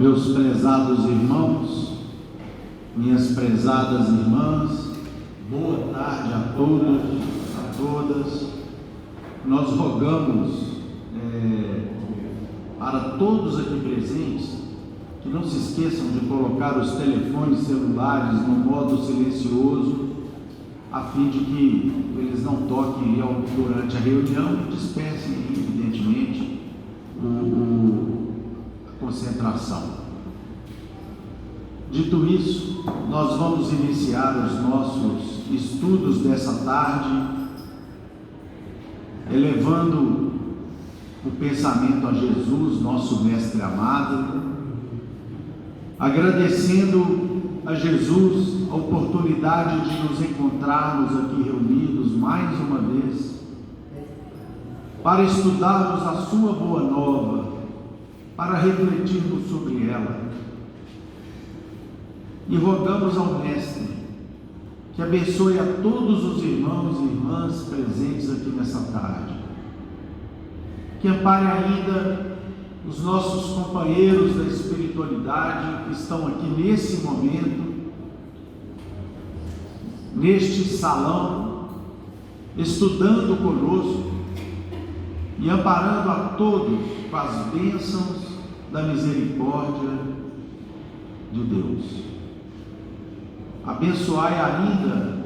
Meus prezados irmãos, minhas prezadas irmãs, boa tarde a todos, a todas. Nós rogamos para todos aqui presentes que não se esqueçam de colocar os telefones celulares no modo silencioso, a fim de que eles não toquem durante a reunião e dispersem, evidentemente, a concentração. Dito isso, nós vamos iniciar os nossos estudos dessa tarde, elevando o pensamento a Jesus, nosso Mestre amado, agradecendo a Jesus a oportunidade de nos encontrarmos aqui reunidos mais uma vez, para estudarmos a sua boa nova, para refletirmos sobre ela. E rogamos ao Mestre que abençoe a todos os irmãos e irmãs presentes aqui nessa tarde, que ampare ainda os nossos companheiros da espiritualidade que estão aqui nesse momento, neste salão, estudando conosco e amparando a todos com as bênçãos da misericórdia de Deus. Abençoai ainda,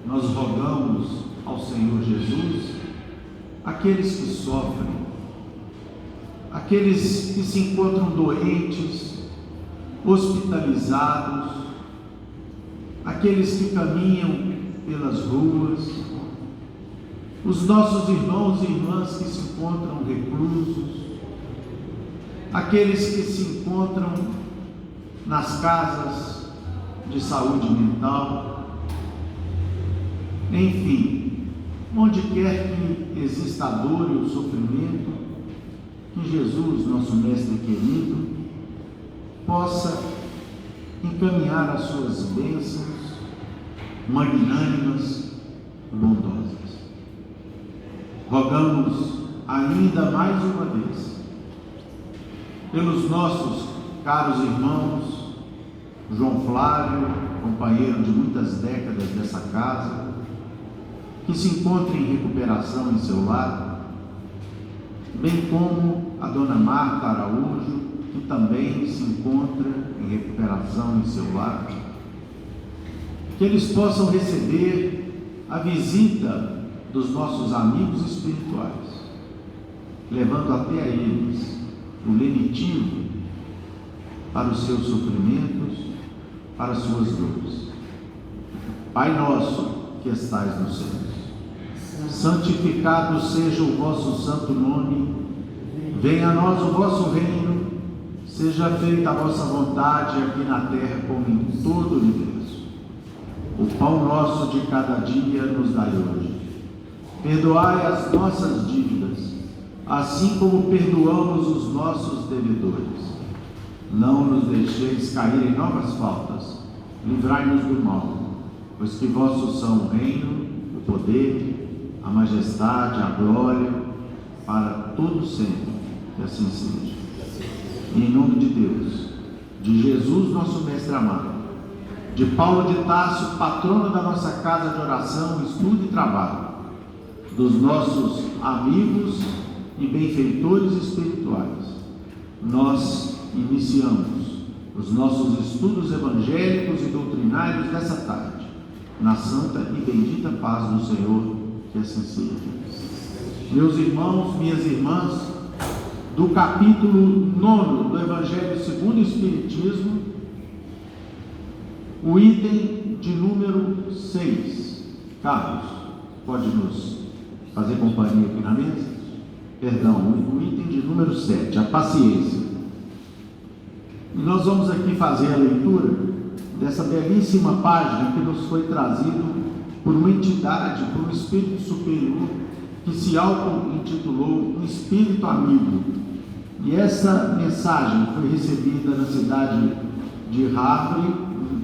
nós rogamos ao Senhor Jesus, aqueles que sofrem, aqueles que se encontram doentes, hospitalizados, aqueles que caminham pelas ruas, os nossos irmãos e irmãs que se encontram reclusos, aqueles que se encontram nas casas de saúde mental, enfim, onde quer que exista a dor e o sofrimento, que Jesus, nosso Mestre querido, possa encaminhar as suas bênçãos magnânimas e bondosas. Rogamos ainda mais uma vez pelos nossos caros irmãos João Flávio, companheiro de muitas décadas dessa casa, que se encontra em recuperação em seu lar, bem como a dona Marta Araújo, que também se encontra em recuperação em seu lar, que eles possam receber a visita dos nossos amigos espirituais, levando até a eles o lenitivo para os seus sofrimentos, para as suas dores. Pai nosso que estais nos céus, santificado seja o vosso santo nome, venha a nós o vosso reino, seja feita a vossa vontade aqui na terra como em todo o universo. O pão nosso de cada dia nos dai hoje. Perdoai as nossas dívidas, assim como perdoamos os nossos devedores. Não nos deixeis cair em novas faltas, livrai-nos do mal, pois que vossos são o reino, o poder, a majestade, a glória, para todo sempre, que assim seja. E em nome de Deus, de Jesus, nosso Mestre amado, de Paulo de Tarso, patrono da nossa casa de oração, estudo e trabalho, dos nossos amigos e benfeitores espirituais, nós iniciamos os nossos estudos evangélicos e doutrinários dessa tarde, na santa e bendita paz do Senhor, que assim seja. Meus irmãos, minhas irmãs, do capítulo 9 do Evangelho segundo o Espiritismo, o item de número 6. Carlos, pode nos fazer companhia aqui na mesa? Perdão, o item de número 7, a paciência. E nós vamos aqui fazer a leitura dessa belíssima página que nos foi trazido por uma entidade, por um espírito superior, que se auto-intitulou um espírito amigo. E essa mensagem foi recebida na cidade de Havre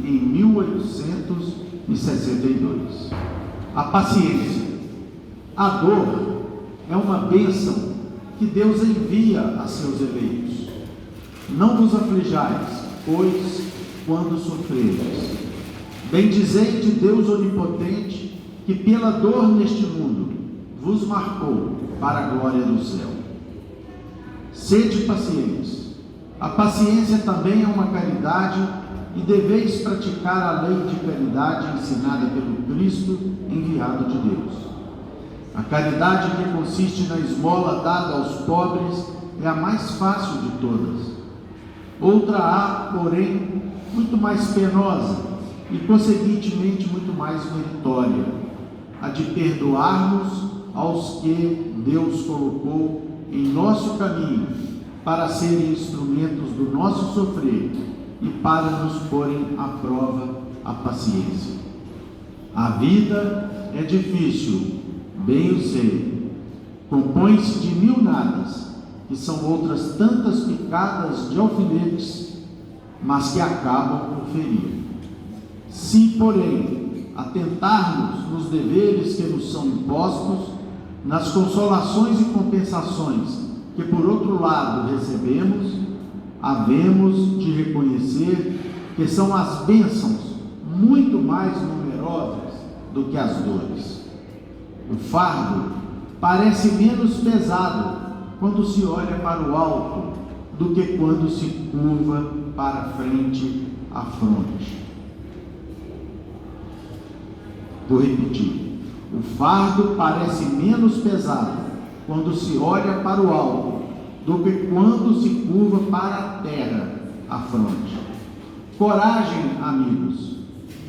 em 1862. A paciência. A dor é uma bênção que Deus envia a seus eleitos. Não vos aflijais, pois, quando sofreres. Bendizei de Deus onipotente, que pela dor neste mundo vos marcou para a glória do céu. Sede pacientes. A paciência também é uma caridade, e deveis praticar a lei de caridade ensinada pelo Cristo enviado de Deus. A caridade que consiste na esmola dada aos pobres é a mais fácil de todas. Outra há, porém, muito mais penosa e, consequentemente, muito mais meritória: a de perdoarmos aos que Deus colocou em nosso caminho para serem instrumentos do nosso sofrer e para nos porem à prova a paciência. A vida é difícil, bem o sei. Compõe-se de 1000 nadas, que são outras tantas picadas de alfinetes, mas que acabam por ferir. Se, porém, atentarmos nos deveres que nos são impostos, nas consolações e compensações que por outro lado recebemos, havemos de reconhecer que são as bênçãos muito mais numerosas do que as dores. O fardo parece menos pesado quando se olha para o alto do que quando se curva para a frente, a fronte. Vou repetir. O fardo parece menos pesado quando se olha para o alto do que quando se curva para a terra, a fronte. Coragem, amigos.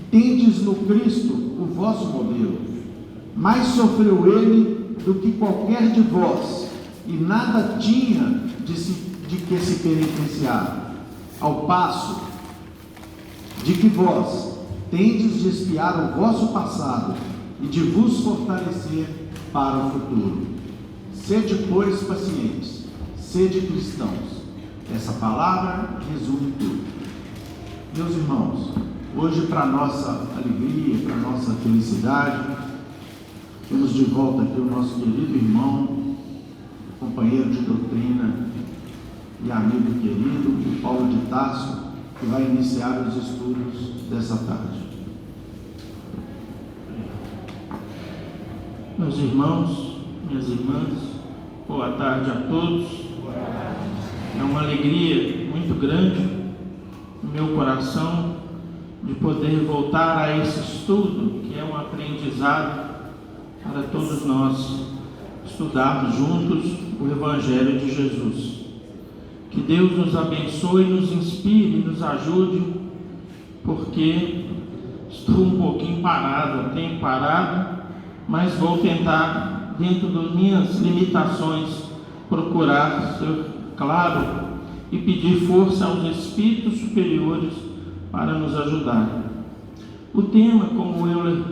Tendes no Cristo o vosso modelo. Mais sofreu ele do que qualquer de vós, e nada tinha de que se penitenciar, ao passo de que vós tendes de espiar o vosso passado e de vos fortalecer para o futuro. Sede, pois, pacientes, sede cristãos. Essa palavra resume tudo. Meus irmãos, hoje, para nossa alegria, para nossa felicidade, temos de volta aqui o nosso querido irmão, companheiro de doutrina e amigo querido, o Paulo de Tarso, que vai iniciar os estudos dessa tarde. Meus irmãos, minhas irmãs, boa tarde a todos. É uma alegria muito grande no meu coração de poder voltar a esse estudo, que é um aprendizado para todos nós estudarmos juntos o Evangelho de Jesus. Que Deus nos abençoe, nos inspire, nos ajude, porque estou um pouquinho parado, tenho parado, mas vou tentar, dentro das minhas limitações, procurar ser claro e pedir força aos espíritos superiores para nos ajudar. O tema, como eu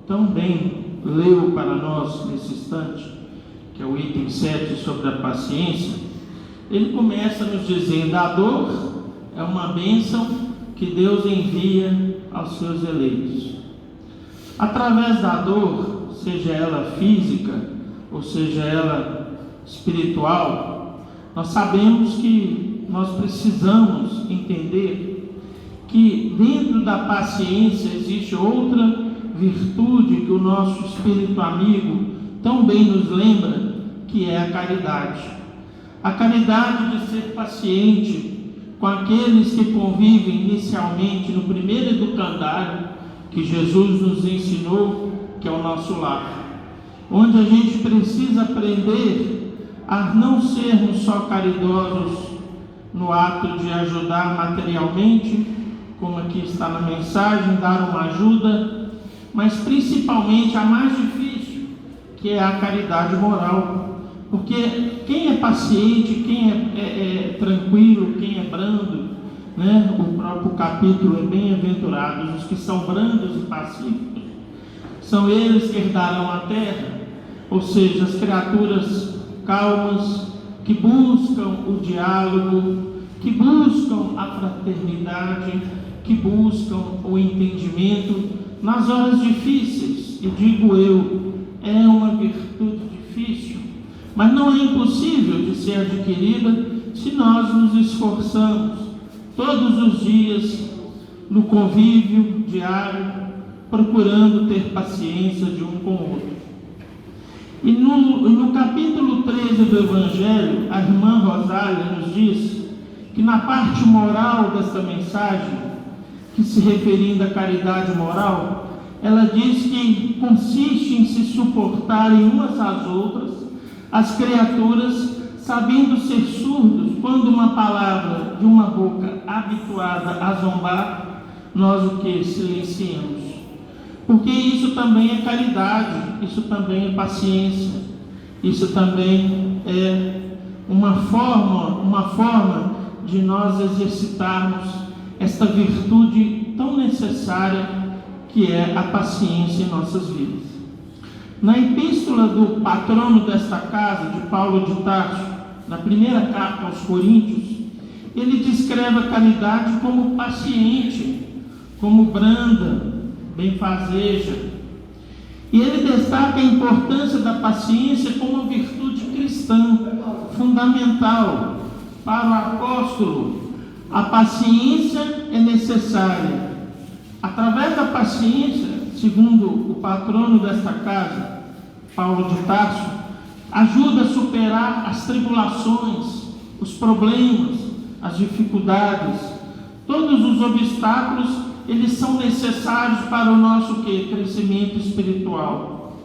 tão bem leu para nós nesse instante, que é o item 7 sobre a paciência, ele começa nos dizendo: a dor é uma bênção que Deus envia aos seus eleitos. Através da dor, seja ela física ou seja ela espiritual, nós sabemos que nós precisamos entender que dentro da paciência existe outra virtude que o nosso espírito amigo tão bem nos lembra, que é a caridade. A caridade de ser paciente com aqueles que convivem inicialmente no primeiro educandário que Jesus nos ensinou, que é o nosso lar, onde a gente precisa aprender a não sermos só caridosos no ato de ajudar materialmente, como aqui está na mensagem, dar uma ajuda, mas principalmente a mais difícil, que é a caridade moral. Porque quem é paciente, quem é tranquilo, quem é brando, né? O próprio capítulo é bem-aventurados os que são brandos e pacíficos. São eles que herdarão a terra, ou seja, as criaturas calmas, que buscam o diálogo, que buscam a fraternidade, que buscam o entendimento nas horas difíceis. E digo eu, é uma virtude difícil, mas não é impossível de ser adquirida se nós nos esforçamos todos os dias no convívio diário, procurando ter paciência de um com o outro. E no capítulo 13 do Evangelho, a irmã Rosália nos diz que na parte moral dessa mensagem, que se referindo à caridade moral, ela diz que consiste em se suportarem umas às outras, as criaturas, sabendo ser surdos quando uma palavra de uma boca habituada a zombar, nós o que? Silenciamos. Porque isso também é caridade, isso também é paciência, isso também é uma forma de nós exercitarmos esta virtude tão necessária que é a paciência em nossas vidas. Na epístola do patrono desta casa, de Paulo de Tarso, na primeira carta aos Coríntios, ele descreve a caridade como paciente, como branda, benfazeja. E ele destaca a importância da paciência como uma virtude cristã fundamental. Para o apóstolo, a paciência é necessária. Através da paciência, segundo o patrono desta casa, Paulo de Tarso, ajuda a superar as tribulações, os problemas, as dificuldades. Todos os obstáculos, eles são necessários para o nosso crescimento espiritual.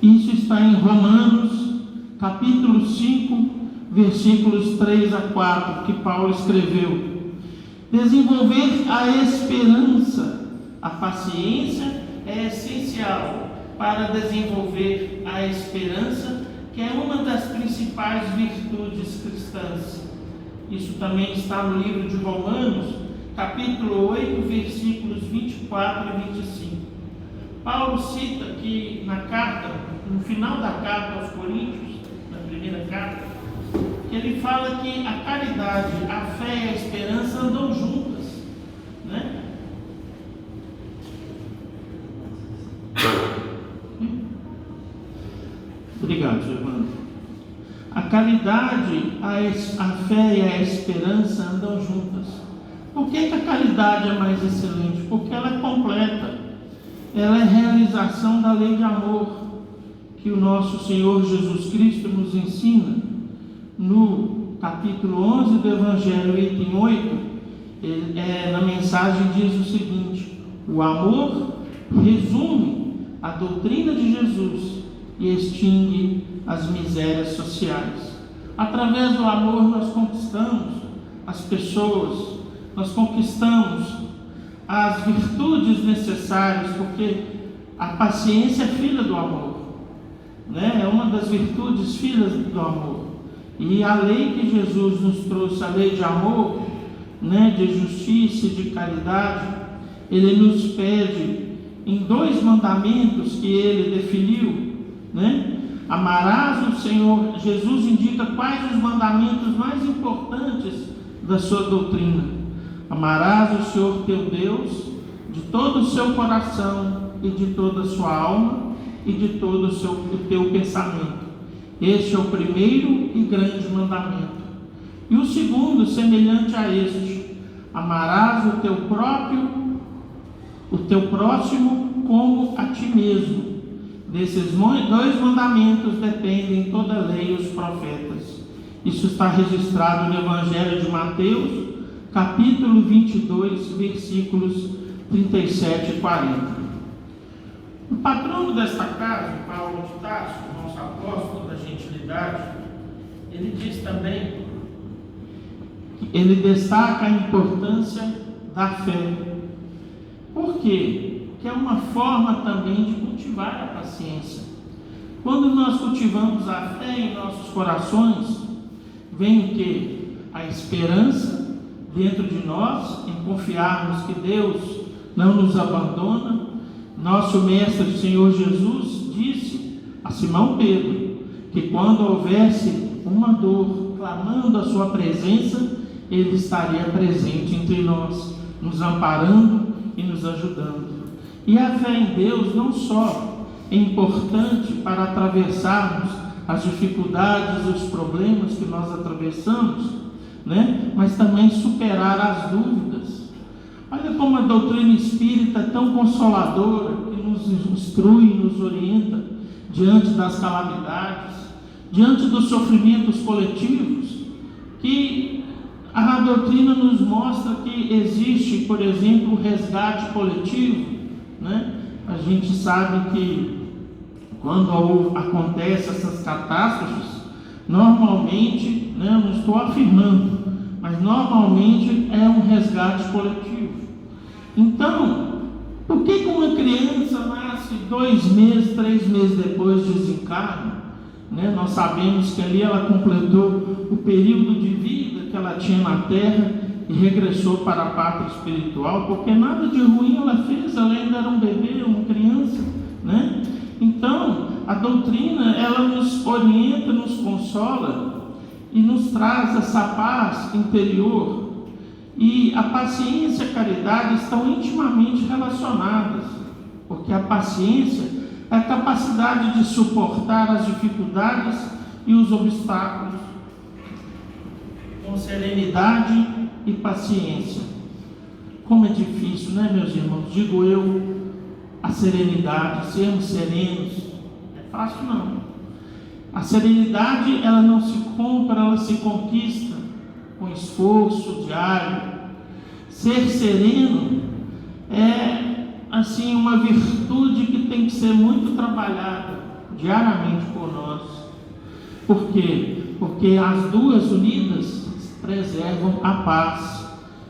Isso está em Romanos, capítulo 5, versículos 3 a 4, que Paulo escreveu. Desenvolver a esperança, a paciência é essencial para desenvolver a esperança, que é uma das principais virtudes cristãs. Isso também está no livro de Romanos, capítulo 8, versículos 24 e 25. Paulo cita que na carta, no final da carta aos Coríntios, na primeira carta, que ele fala que a caridade, a fé e a esperança andam juntas, né? Obrigado, Giovanni. A caridade, a fé e a esperança andam juntas. Por que a caridade é mais excelente? Porque ela é completa. Ela é realização da lei de amor que o nosso Senhor Jesus Cristo nos ensina. No capítulo 11 do Evangelho, item 8, na mensagem diz o seguinte: o amor resume a doutrina de Jesus e extingue as misérias sociais. Através do amor nós conquistamos as pessoas, nós conquistamos as virtudes necessárias, porque a paciência é filha do amor, né? É uma das virtudes filhas do amor. E a lei que Jesus nos trouxe, a lei de amor, né, de justiça e de caridade, ele nos pede em 2 mandamentos que ele definiu, né? Amarás o Senhor. Jesus indica quais os mandamentos mais importantes da sua doutrina. Amarás o Senhor teu Deus de todo o seu coração e de toda a sua alma e de todo o teu pensamento. Este é o primeiro e grande mandamento. E o segundo, semelhante a este: amarás o teu próximo como a ti mesmo. Desses 2 mandamentos dependem toda a lei e os profetas. Isso está registrado no Evangelho de Mateus, capítulo 22, versículos 37 e 40. O patrono desta casa, Paulo de Tarso, nosso apóstolo da gentilidade, ele diz também, ele destaca a importância da fé. Por quê? Que é uma forma também de cultivar a paciência. Quando nós cultivamos a fé em nossos corações, vem o quê? A esperança dentro de nós, em confiarmos que Deus não nos abandona. Nosso mestre, o Senhor Jesus, disse a Simão Pedro que quando houvesse uma dor clamando a sua presença, ele estaria presente entre nós, nos amparando e nos ajudando. E a fé em Deus não só é importante para atravessarmos as dificuldades e os problemas que nós atravessamos, né? Mas também superar as dúvidas. Olha como a doutrina espírita é tão consoladora, que nos instrui, nos orienta diante das calamidades, diante dos sofrimentos coletivos, que a doutrina nos mostra que existe, por exemplo, o resgate coletivo, né? A gente sabe que quando acontecem essas catástrofes, normalmente, né, eu não estou afirmando, mas normalmente é um resgate coletivo. Então, por que uma criança nasce 2 meses, 3 meses depois desencarna? Né? Nós sabemos que ali ela completou o período de vida que ela tinha na Terra e regressou para a pátria espiritual, porque nada de ruim ela fez, ela ainda era um bebê, uma criança, né? Então, a doutrina, ela nos orienta, nos consola e nos traz essa paz interior. E a paciência e a caridade estão intimamente relacionadas, porque a paciência é a capacidade de suportar as dificuldades e os obstáculos com serenidade e paciência. Como é difícil, né, meus irmãos? Digo eu, a serenidade, sermos serenos, não é fácil não. A serenidade, ela não se compra, ela se conquista com esforço diário. Ser sereno é, assim, uma virtude que tem que ser muito trabalhada diariamente por nós. Por quê? Porque as duas unidas preservam a paz,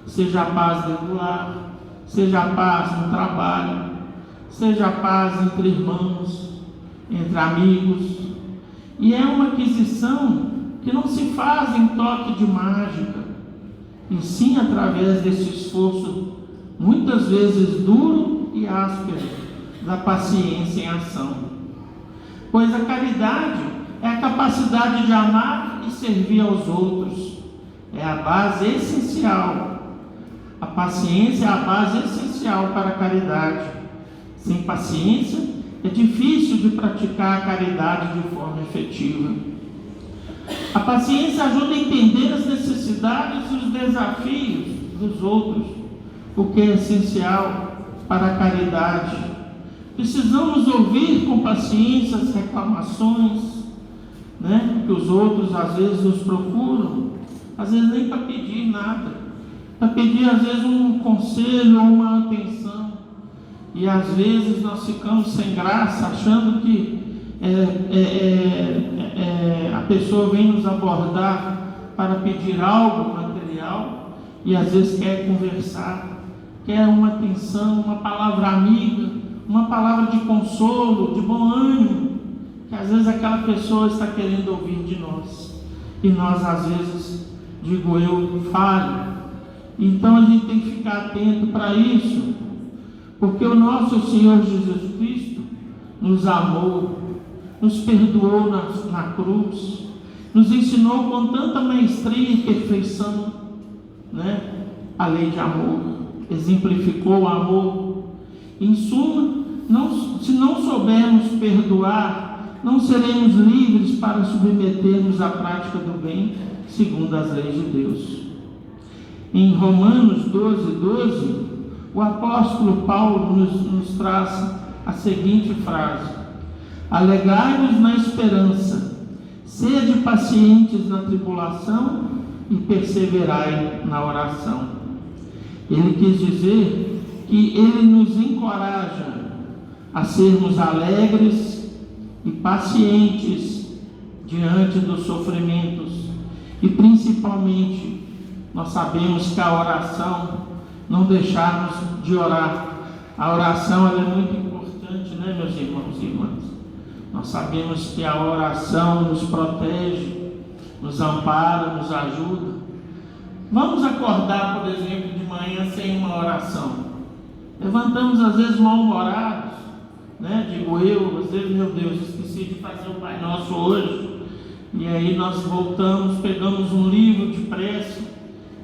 seja a paz dentro do lar, seja a paz no trabalho, seja a paz entre irmãos, entre amigos. E é uma aquisição que não se faz em toque de mágica, e sim através desse esforço, muitas vezes duro e áspero, da paciência em ação. Pois a caridade é a capacidade de amar e servir aos outros, é a base essencial. A paciência é a base essencial para a caridade. Sem paciência, é difícil de praticar a caridade de forma efetiva. A paciência ajuda a entender as necessidades e os desafios dos outros, o que é essencial para a caridade. Precisamos ouvir com paciência as reclamações, né, que os outros às vezes nos procuram, às vezes nem para pedir nada, para pedir às vezes um conselho ou uma atenção. E às vezes nós ficamos sem graça, achando que a pessoa vem nos abordar para pedir algo material, e às vezes quer conversar, quer uma atenção, uma palavra amiga, uma palavra de consolo, de bom ânimo, que às vezes aquela pessoa está querendo ouvir de nós, e nós às vezes, digo eu, falho. Então a gente tem que ficar atento para isso, porque o nosso Senhor Jesus Cristo nos amou, nos perdoou na cruz, nos ensinou com tanta maestria e perfeição, né, a lei de amor, exemplificou o amor. Em suma, se não soubermos perdoar, não seremos livres para submetermos à prática do bem, segundo as leis de Deus. Em Romanos 12:12, o apóstolo Paulo nos traz a seguinte frase: alegrai-vos na esperança, sede pacientes na tribulação e perseverai na oração. Ele quis dizer que ele nos encoraja a sermos alegres e pacientes diante dos sofrimentos, e principalmente nós sabemos que a oração, não deixarmos de orar. A oração, ela é muito importante, né, meus irmãos e irmãs? Nós sabemos que a oração nos protege, nos ampara, nos ajuda. Vamos acordar, por exemplo, de manhã sem uma oração. Levantamos às vezes mal-humorados, né? Digo eu, às vezes, meu Deus, esqueci de fazer o Pai Nosso hoje. E aí nós voltamos, pegamos um livro de prece,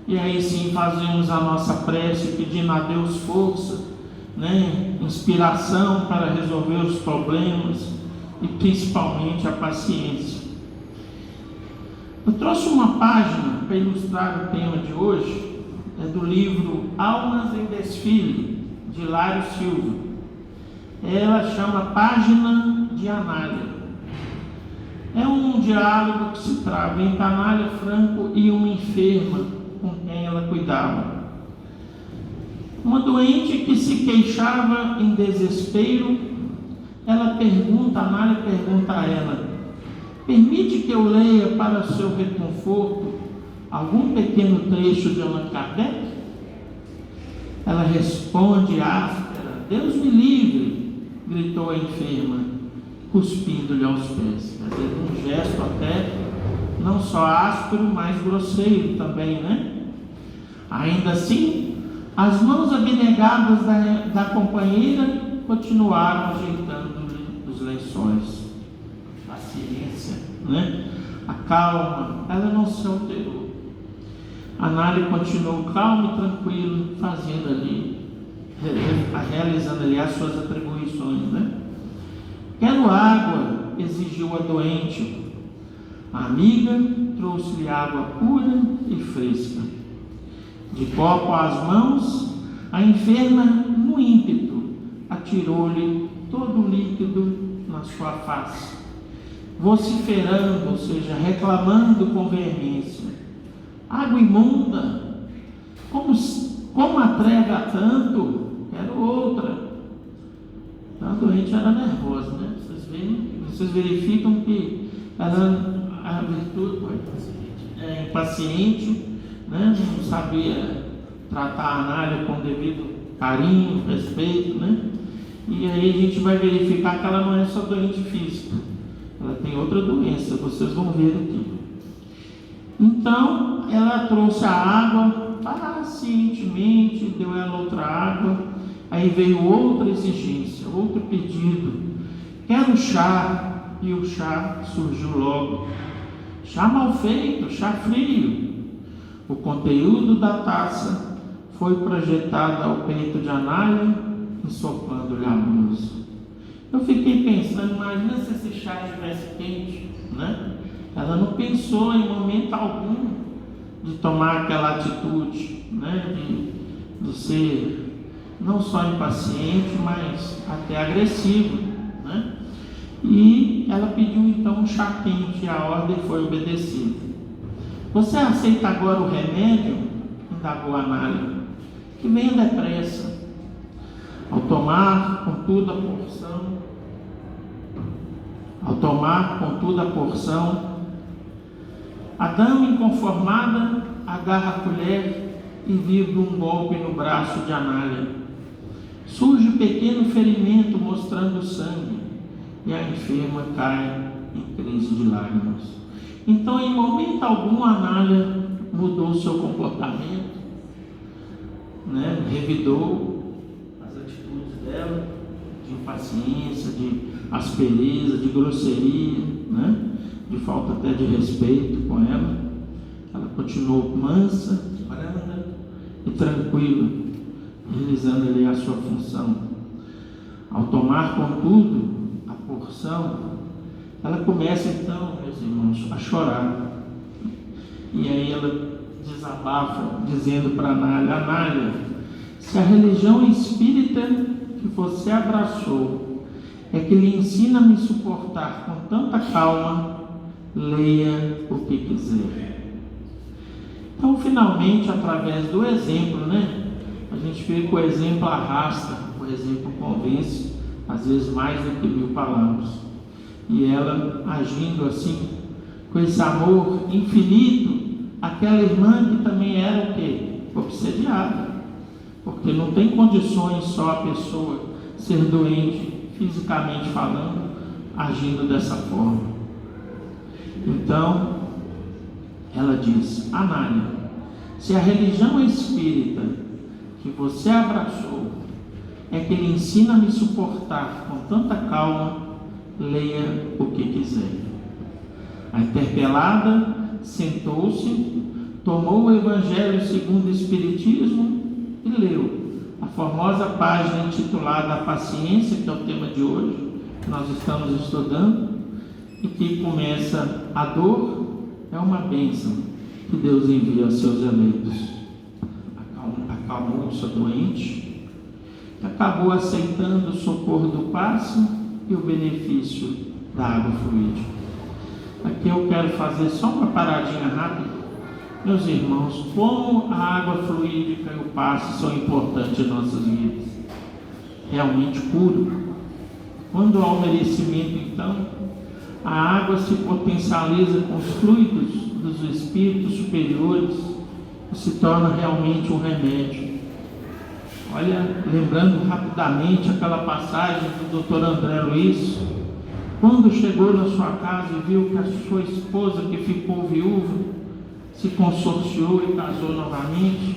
e aí sim fazemos a nossa prece, pedindo a Deus força, né? Inspiração para resolver os problemas, e principalmente a paciência. Eu trouxe uma página para ilustrar o tema de hoje, é do livro Almas em Desfile, de Hilário Silva. Ela chama Página de Anália. É um diálogo que se trava entre Anália Franco e uma enferma com quem ela cuidava. Uma doente que se queixava em desespero, Anália pergunta a ela: permite que eu leia para o seu reconforto algum pequeno trecho de Allan Kardec? Ela responde áspera: Deus me livre, gritou a enferma, cuspindo-lhe aos pés, fazendo um gesto até não só áspero, mas grosseiro também, né? Ainda assim, as mãos abnegadas da companheira continuaram ajeitando-lhe os lençóis. Paciência, né? A calma, ela não se alterou. Anália continuou calmo e tranquilo, realizando ali as suas atribuições, né? Quero água, exigiu a doente. A amiga trouxe-lhe água pura e fresca. De copo às mãos, a enferma, no ímpeto, atirou-lhe todo o líquido na sua face, vociferando, ou seja, reclamando com veemência: água imunda, como atrega tanto? Quero outra. Então a doente era nervosa, né? Vocês verificam que a virtude é impaciente, né? Não sabia tratar a Anália com devido carinho, respeito, né? E aí a gente vai verificar que ela não é só doente física, ela tem outra doença, vocês vão ver aqui. Então ela trouxe a água pacientemente, deu ela outra água. Aí veio outra exigência, outro pedido: quero chá. E o chá surgiu logo. Chá mal feito, chá frio. O conteúdo da taça foi projetado ao peito de Anália, ensopando-lhe a blusa. Eu fiquei pensando, imagina se esse chá estivesse quente, né? Ela não pensou em momento algum de tomar aquela atitude, né? De ser não só impaciente, mas até agressiva, né? E ela pediu então um chá quente, e a ordem foi obedecida. Você aceita agora o remédio? Indagou Anália. Que venha depressa. Ao tomar, contudo, a porção, a dama inconformada agarra a colher e vibra um golpe no braço de Anália. Surge um pequeno ferimento mostrando sangue, e a enferma cai em crise de lágrimas. Então, em momento algum, Anália mudou seu comportamento, né? Revidou as atitudes dela de impaciência, de aspereza, de grosseria, né? De falta até de respeito com ela. Ela continuou mansa, branda e tranquila, realizando ali a sua função. Ao tomar, contudo, a porção, ela começa então, meus irmãos, a chorar. E aí ela desabafa, dizendo para Anália: Anália, se a religião espírita que você abraçou é que lhe ensina a me suportar com tanta calma, leia o que quiser. Então, finalmente, através do exemplo, né? A gente vê que o exemplo arrasta, o exemplo convence, às vezes mais do que 1000 palavras. E ela, agindo assim, com esse amor infinito, aquela irmã que também era o quê? Obsediada. Porque não tem condições só a pessoa ser doente, fisicamente falando, agindo dessa forma. Então, ela diz: Anália, se a religião espírita que você abraçou é que lhe ensina a me suportar com tanta calma, leia o que quiser. A interpelada sentou-se, tomou o Evangelho segundo o Espiritismo e leu a famosa página intitulada A Paciência, que é o tema de hoje, que nós estamos estudando, e que começa: a dor É uma bênção que Deus envia aos seus eleitos. Acalmou o seu doente, acabou aceitando o socorro do passe e o benefício da água fluídica. Aqui eu quero fazer só uma paradinha rápida. Meus irmãos, como a água fluídica e o passe são importantes em nossas vidas. Realmente puro. Quando há o merecimento, então, a água se potencializa com os fluidos dos espíritos superiores e se torna realmente um remédio. Olha, lembrando rapidamente aquela passagem do Dr. André Luiz, quando chegou na sua casa e viu que a sua esposa, que ficou viúva, se consorciou e casou novamente,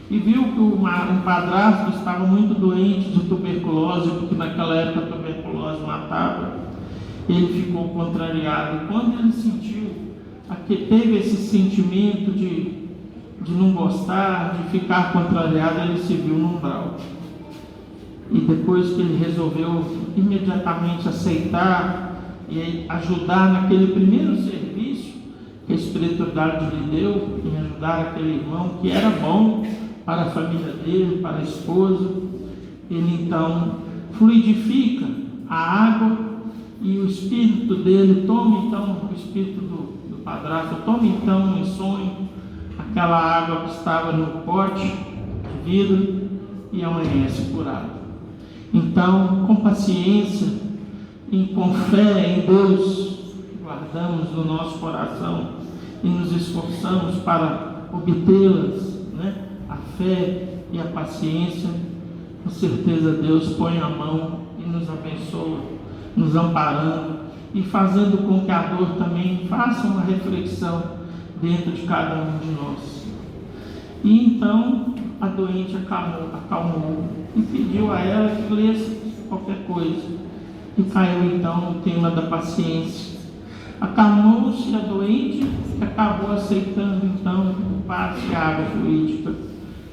e viu que um padrasto estava muito doente de tuberculose, porque naquela época a tuberculose matava, ele ficou contrariado. Quando ele sentiu, teve esse sentimento de não gostar, de ficar contrariado, ele se viu no umbral. E depois que ele resolveu imediatamente aceitar e ajudar naquele primeiro serviço que a espiritualidade lhe deu, em ajudar aquele irmão que era bom para a família dele, para a esposa, ele então fluidifica a água e o espírito dele toma então, o espírito do padrasto toma então em sonho aquela água que estava no pote de vidro e amanhece curado. Então, com paciência e com fé em Deus, guardamos no nosso coração e nos esforçamos para obtê-las, a fé e a paciência. Com certeza Deus põe a mão e nos abençoa, nos amparando e fazendo com que a dor também faça uma reflexão dentro de cada um de nós. E então a doente acalmou e pediu a ela que lesse qualquer coisa, e caiu então no tema da paciência. Acalmou-se a doente, que acabou aceitando então o passe e a água fluídica.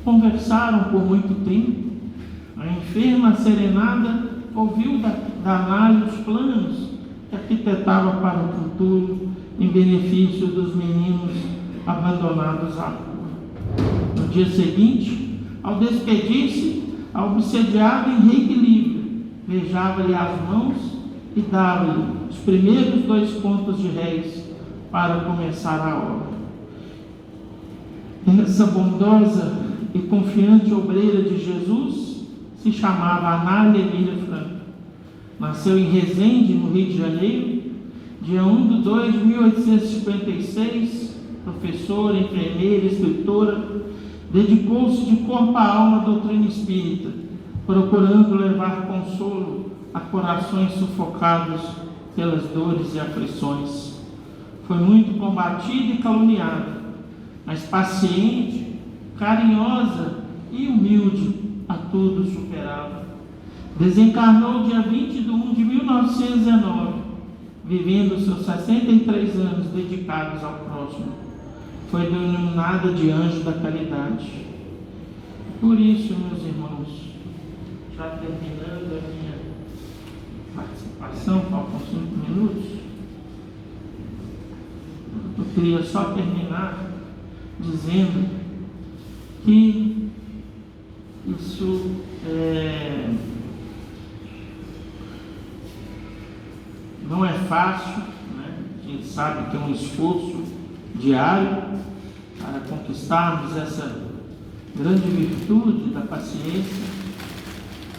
Conversaram por muito tempo. A enferma serenada ouviu da análise os planos que arquitetava para o futuro em benefício dos meninos abandonados à rua. No dia seguinte, ao despedir-se, a obsediada em reequilíbrio beijava-lhe as mãos e dava-lhe os primeiros 2 contos de réis para começar a obra. Essa bondosa e confiante obreira de Jesus se chamava Anália Emília Franco. Nasceu em Resende, no Rio de Janeiro, dia 1/2 de 1856, professora, enfermeira, escritora, dedicou-se de corpo a alma à doutrina espírita, procurando levar consolo a corações sufocados pelas dores e aflições. Foi muito combatida e caluniada, mas paciente, carinhosa e humilde, a tudo superava. Desencarnou dia 20 de 1 de 1919, vivendo seus 63 anos dedicados ao próximo. Foi denominada de anjo da caridade. Por isso, meus irmãos, já terminando a minha participação, faltam 5 minutos, eu queria só terminar dizendo que isso não é fácil, A gente sabe que é um esforço diário para conquistarmos essa grande virtude da paciência.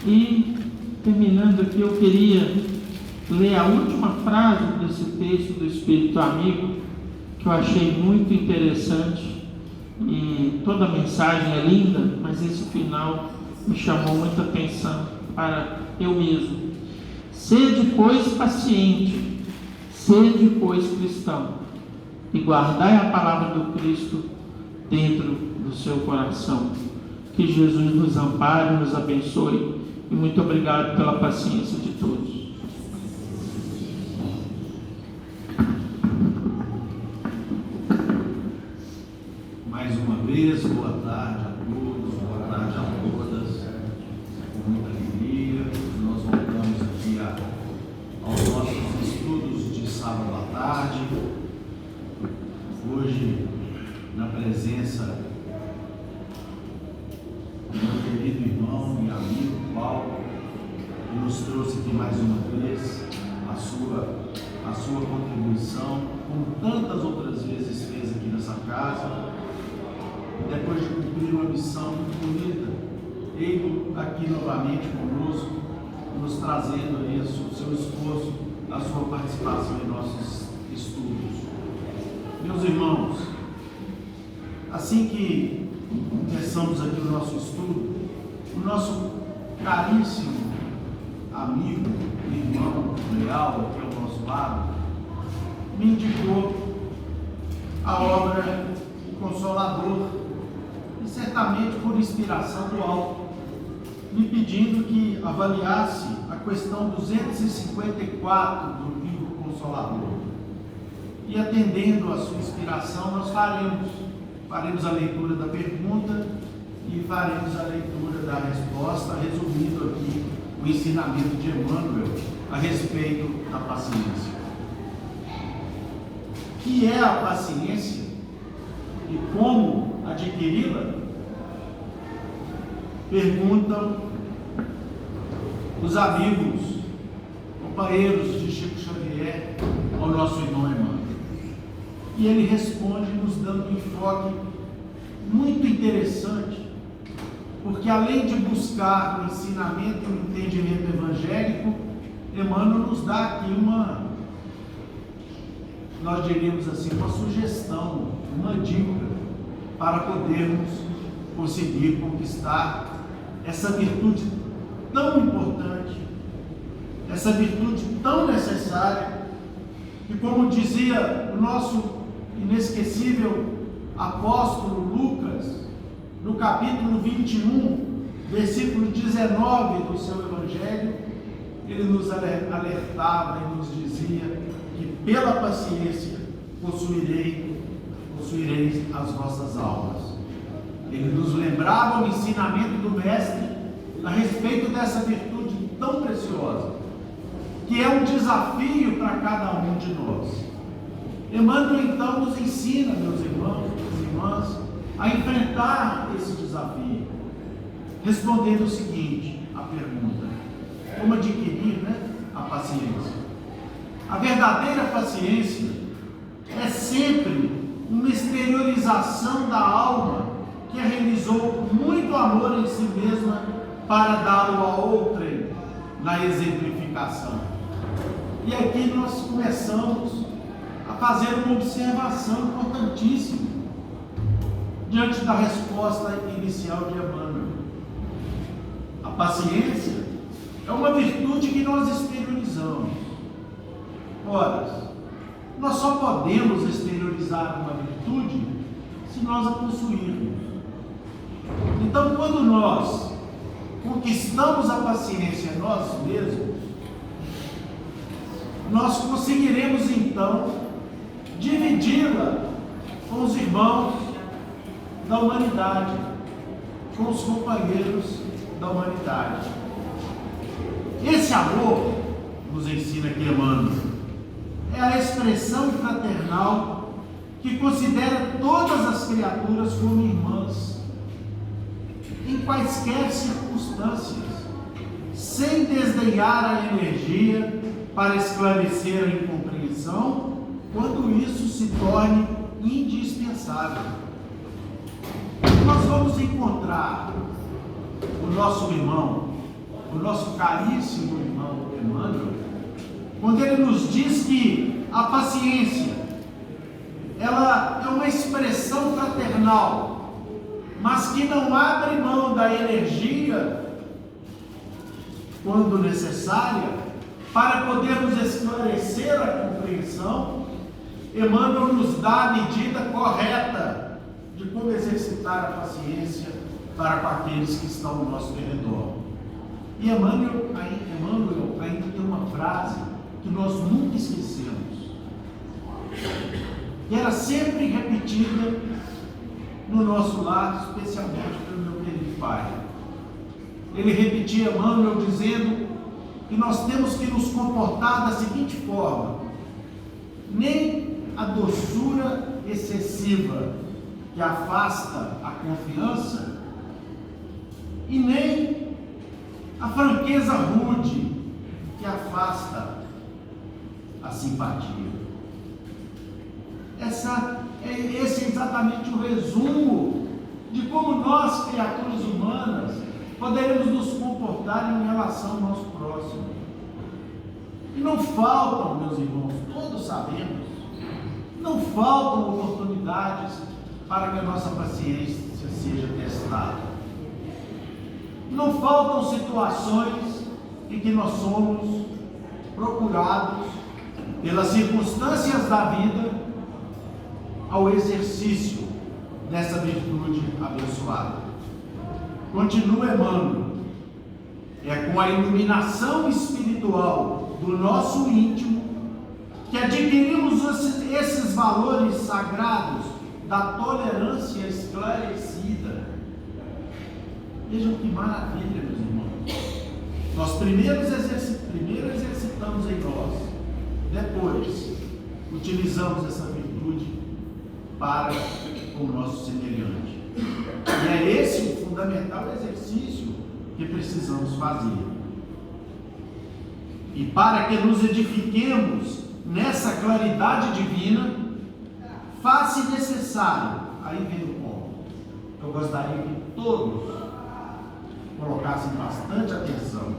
E terminando aqui, eu queria ler a última frase desse texto do Espírito Amigo, que eu achei muito interessante. E toda a mensagem é linda, mas esse final me chamou muita atenção para eu mesmo. Sede, pois, paciente, sede, pois, cristão, e guardai a palavra do Cristo dentro do seu coração. Que Jesus nos ampare, nos abençoe, e muito obrigado pela paciência de todos. Mais uma vez, boa tarde a todos, boa tarde a todas. Com muita alegria, nós voltamos aqui aos nossos estudos de sábado à tarde. presença do meu querido irmão e amigo Paulo, que nos trouxe aqui mais uma vez a sua contribuição, como tantas outras vezes fez aqui nessa casa, depois de cumprir uma missão muito bonita, ele aqui novamente conosco, nos trazendo aí o seu esforço, a sua participação em nossos estudos. Meus irmãos, assim que começamos aqui o nosso estudo, o nosso caríssimo amigo, irmão leal aqui ao nosso lado, me indicou a obra O Consolador, e certamente por inspiração do alto, me pedindo que avaliasse a questão 254 do livro Consolador. E atendendo a sua inspiração, nós faremos a leitura da pergunta e faremos a leitura da resposta, resumindo aqui o ensinamento de Emmanuel a respeito da paciência. O que é a paciência e como adquiri-la? Perguntam os amigos, companheiros de Chico Xavier ao nosso irmão Emmanuel. E ele responde nos dando um enfoque muito interessante, porque além de buscar o ensinamento e o entendimento evangélico, Emmanuel nos dá aqui nós diríamos assim, uma sugestão, uma dica para podermos conseguir conquistar essa virtude tão importante, essa virtude tão necessária, que, como dizia o nosso inesquecível apóstolo Lucas, no capítulo 21, versículo 19 do seu Evangelho, ele nos alertava e nos dizia que pela paciência possuireis as vossas almas. Ele nos lembrava o ensinamento do Mestre a respeito dessa virtude tão preciosa, que é um desafio para cada um de nós. Emmanuel então nos ensina, meus irmãos e irmãs, a enfrentar esse desafio, respondendo o seguinte, a pergunta: como adquirir, a paciência? A verdadeira paciência é sempre uma exteriorização da alma que realizou muito amor em si mesma para dá-lo a outrem na exemplificação. E aqui nós começamos a fazer uma observação importantíssima diante da resposta inicial de Emmanuel. A paciência é uma virtude que nós exteriorizamos. Ora, nós só podemos exteriorizar uma virtude se nós a possuirmos. Então, quando nós conquistamos a paciência nós mesmos, nós conseguiremos então dividi-la com os irmãos da humanidade, com os companheiros da humanidade. Esse amor, nos ensina aqui Emmanuel, é a expressão fraternal que considera todas as criaturas como irmãs, em quaisquer circunstâncias, sem desdenhar a energia para esclarecer a incompreensão, quando isso se torne indispensável. Nós vamos encontrar o nosso irmão, o nosso caríssimo irmão Emmanuel, quando ele nos diz que a paciência, ela é uma expressão fraternal, mas que não abre mão da energia, quando necessária, para podermos esclarecer a compreensão. Emmanuel nos dá a medida correta de como exercitar a paciência para com aqueles que estão no nosso redor. E Emmanuel ainda tem uma frase que nós nunca esquecemos, que era sempre repetida no nosso lar, especialmente pelo meu querido pai. Ele repetia, Emmanuel, dizendo que nós temos que nos comportar da seguinte forma: nem a doçura excessiva, que afasta a confiança, e nem a franqueza rude, que afasta a simpatia. Esse é exatamente o resumo de como nós, criaturas humanas, poderemos nos comportar em relação ao nosso próximo. E não faltam, meus irmãos, todos sabemos, não faltam oportunidades para que a nossa paciência seja testada. Não faltam situações em que nós somos procurados pelas circunstâncias da vida ao exercício dessa virtude abençoada. Continua Emmanuel, é com a iluminação espiritual do nosso íntimo que adquirimos esses valores sagrados da tolerância esclarecida. Vejam que maravilha, meus irmãos. Nós primeiro exercitamos em nós, depois utilizamos essa virtude para o nosso semelhante. E é esse o fundamental exercício que precisamos fazer. E para que nos edifiquemos nessa claridade divina, faz-se necessário, aí vem o ponto, eu gostaria que todos colocassem bastante atenção.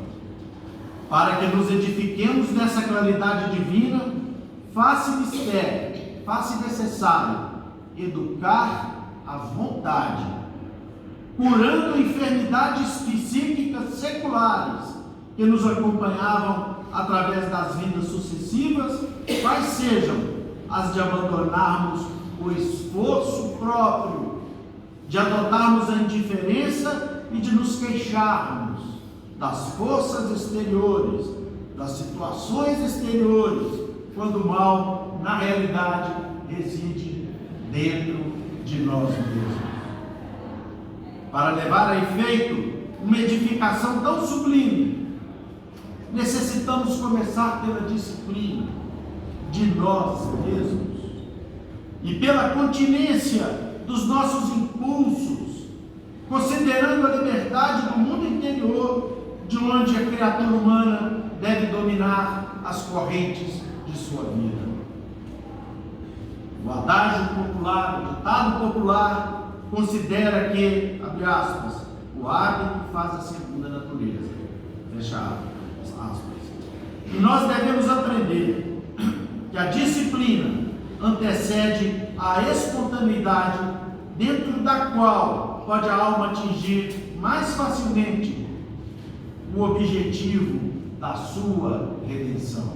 Para que nos edifiquemos nessa claridade divina, faz-se necessário educar a vontade, curando enfermidades psíquicas seculares que nos acompanhavam através das vidas sucessivas, quais sejam as de abandonarmos o esforço próprio, de adotarmos a indiferença e de nos queixarmos das forças exteriores, das situações exteriores, quando o mal, na realidade, reside dentro de nós mesmos. Para levar a efeito uma edificação tão sublime, necessitamos começar pela disciplina de nós mesmos e pela continência dos nossos impulsos, considerando a liberdade do mundo interior, de onde a criatura humana deve dominar as correntes de sua vida. O adágio popular, o ditado popular, considera que, abre aspas, o hábito faz a segunda natureza, fecha aspas. E nós devemos aprender que a disciplina antecede a espontaneidade, dentro da qual pode a alma atingir mais facilmente o objetivo da sua redenção.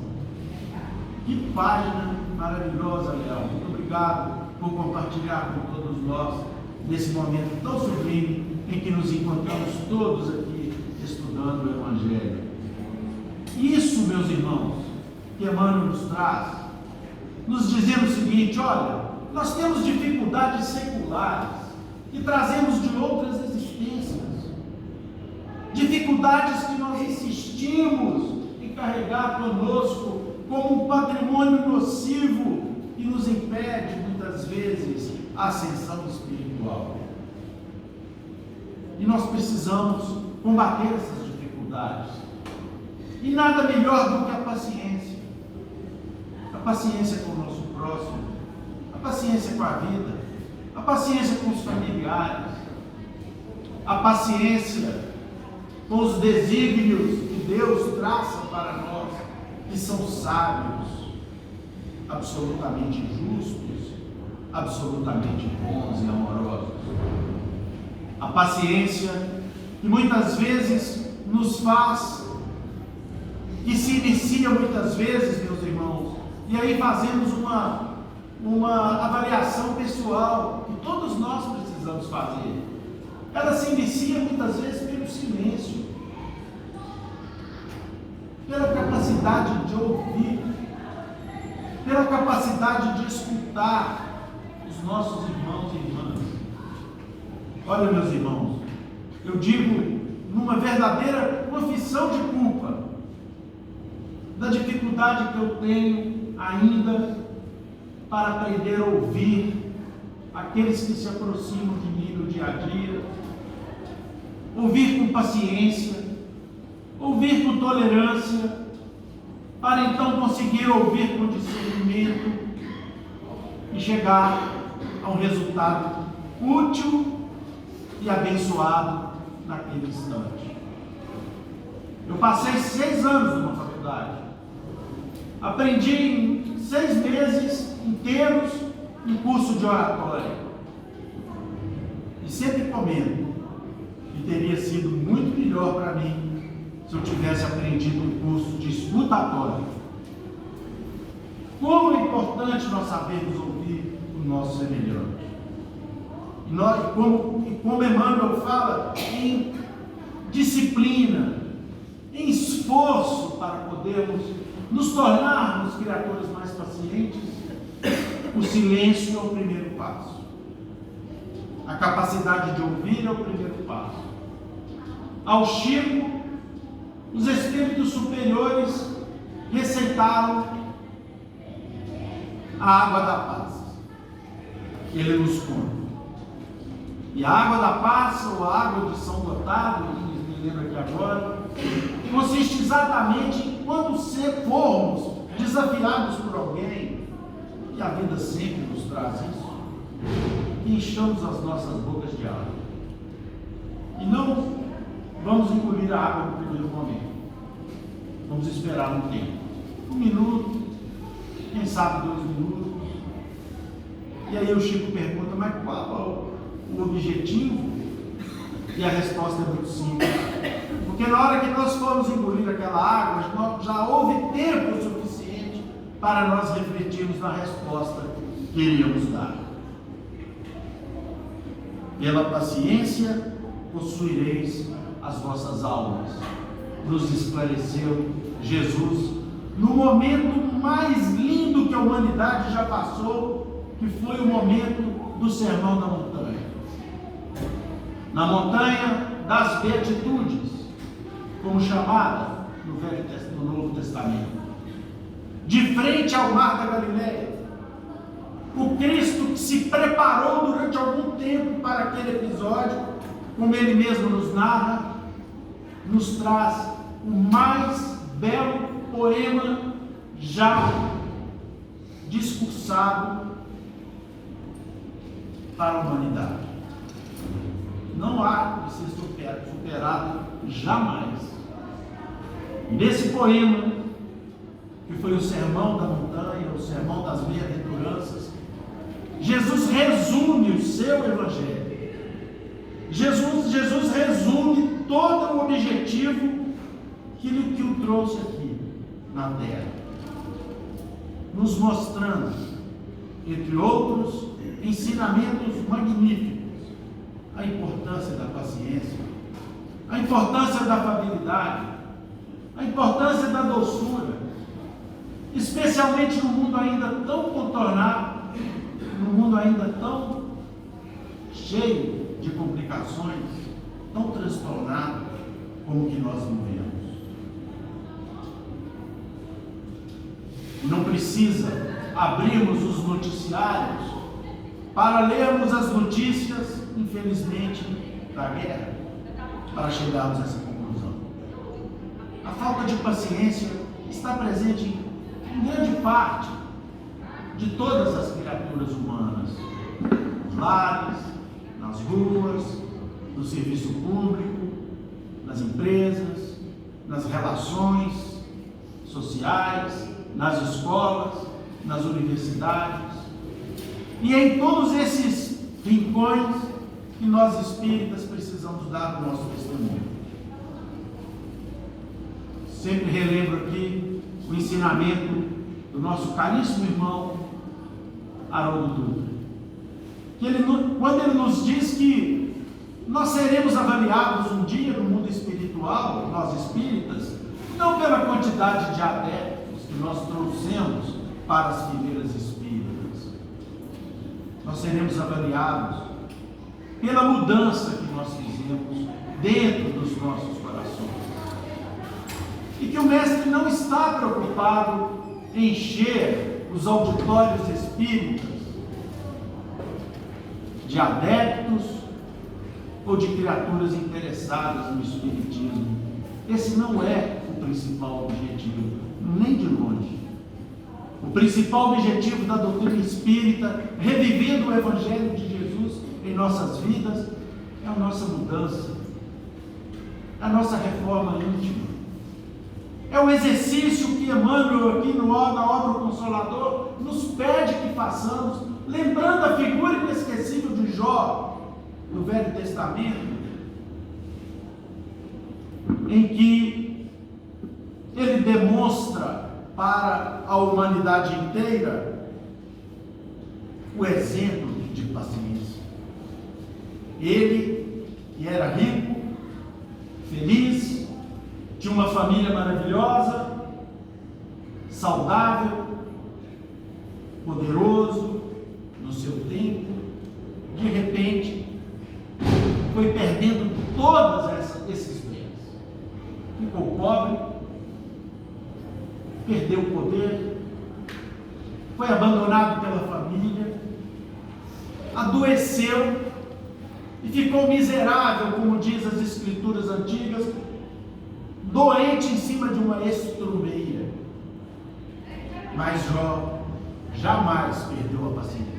Que página maravilhosa, Léo. Muito obrigado por compartilhar com todos nós nesse momento tão sublime em que nos encontramos todos aqui estudando o Evangelho. Isso, meus irmãos, que Emmanuel nos traz, nos dizendo o seguinte: olha, nós temos dificuldades seculares que trazemos de outras existências, dificuldades que nós insistimos em carregar conosco como um patrimônio nocivo que nos impede muitas vezes a ascensão espiritual. E nós precisamos combater essas dificuldades. E nada melhor do que a paciência. A paciência com o nosso próximo, a paciência com a vida, a paciência com os familiares, a paciência com os desígnios que Deus traça para nós, que são sábios, absolutamente justos, absolutamente bons e amorosos. A paciência que muitas vezes nos faz, que se inicia muitas vezes, meus irmãos, e aí fazemos uma avaliação pessoal que todos nós precisamos fazer. Ela se inicia muitas vezes pelo silêncio, pela capacidade de ouvir, pela capacidade de escutar os nossos irmãos e irmãs. Olha, meus irmãos, eu digo numa verdadeira confissão de culpa da dificuldade que eu tenho ainda para aprender a ouvir aqueles que se aproximam de mim no dia a dia, ouvir com paciência, ouvir com tolerância, para então conseguir ouvir com discernimento e chegar a um resultado útil e abençoado naquele instante. Eu passei 6 anos numa faculdade, aprendi em 6 meses inteiros um curso de oratória, e sempre comento que teria sido muito melhor para mim se eu tivesse aprendido um curso de escutatória. Como é importante nós sabermos ouvir o nosso semelhante. Como Emmanuel fala em disciplina, em esforço para podermos nos tornarmos criaturas mais pacientes, o silêncio é o primeiro passo. A capacidade de ouvir é o primeiro passo. Ao Chico, os espíritos superiores receitaram a água da paz. Ele nos conta. E a água da paz, ou a água de São Gotardo, me lembro aqui agora, consiste exatamente em quando formos desafiados por alguém, e a vida sempre nos traz isso, e enchamos as nossas bocas de água. E não vamos engolir a água no primeiro momento. Vamos esperar um tempo. 1 minuto, quem sabe 2 minutos. E aí o Chico pergunta, mas qual o objetivo? E a resposta é muito simples. Porque na hora que nós formos engolir aquela água, já houve tempo suficiente para nós refletirmos na resposta que iríamos dar. Pela paciência possuireis as vossas almas, nos esclareceu Jesus no momento mais lindo que a humanidade já passou, que foi o momento do Sermão da Montanha. Na Montanha das Beatitudes, como chamada no Novo Testamento, de frente ao Mar da Galileia, o Cristo que se preparou durante algum tempo para aquele episódio, como ele mesmo nos narra, nos traz o mais belo poema já discursado para a humanidade. Não há de ser superado jamais. Nesse poema, que foi o Sermão da Montanha, o Sermão das Bem-aventuranças, Jesus resume o seu Evangelho. Jesus resume todo o objetivo que o trouxe aqui na Terra, nos mostrando, entre outros ensinamentos magníficos, a importância da paciência, a importância da afabilidade, a importância da doçura, especialmente no mundo ainda tão contornado, no mundo ainda tão cheio de complicações, tão transtornado como que nós vivemos. Não precisa abrirmos os noticiários para lermos as notícias, infelizmente, da guerra, para chegarmos a essa conclusão. A falta de paciência está presente em grande parte de todas as criaturas humanas, nos lares, nas ruas, no serviço público, nas empresas, nas relações sociais, nas escolas, nas universidades, e em todos esses rincões que nós espíritas precisamos dar o nosso testemunho. Sempre relembro aqui o ensinamento do nosso caríssimo irmão Haroldo Dutra, que quando ele nos diz que nós seremos avaliados um dia no mundo espiritual, nós espíritas, não pela quantidade de adeptos que nós trouxemos para as fileiras espíritas, nós seremos avaliados pela mudança que nós fizemos dentro dos nossos corações. E que o Mestre não está preocupado em encher os auditórios espíritas de adeptos ou de criaturas interessadas no espiritismo. Esse não é o principal objetivo, nem de longe. O principal objetivo da doutrina espírita, revivendo o Evangelho de Jesus em nossas vidas, é a nossa mudança, a nossa reforma íntima. É o exercício que Emmanuel, aqui na obra Consolador, nos pede que façamos, lembrando a figura inesquecível de Jó, no Velho Testamento, em que ele demonstra para a humanidade inteira o exemplo de paciência. Ele, que era rico, feliz, tinha uma família maravilhosa, saudável, poderoso no seu tempo, de repente foi perdendo todos esses bens. Ficou pobre, perdeu o poder, foi abandonado pela família, adoeceu e ficou miserável, como diz as escrituras antigas, doente em cima de uma estrumeira. Mas Jó jamais perdeu a paciência.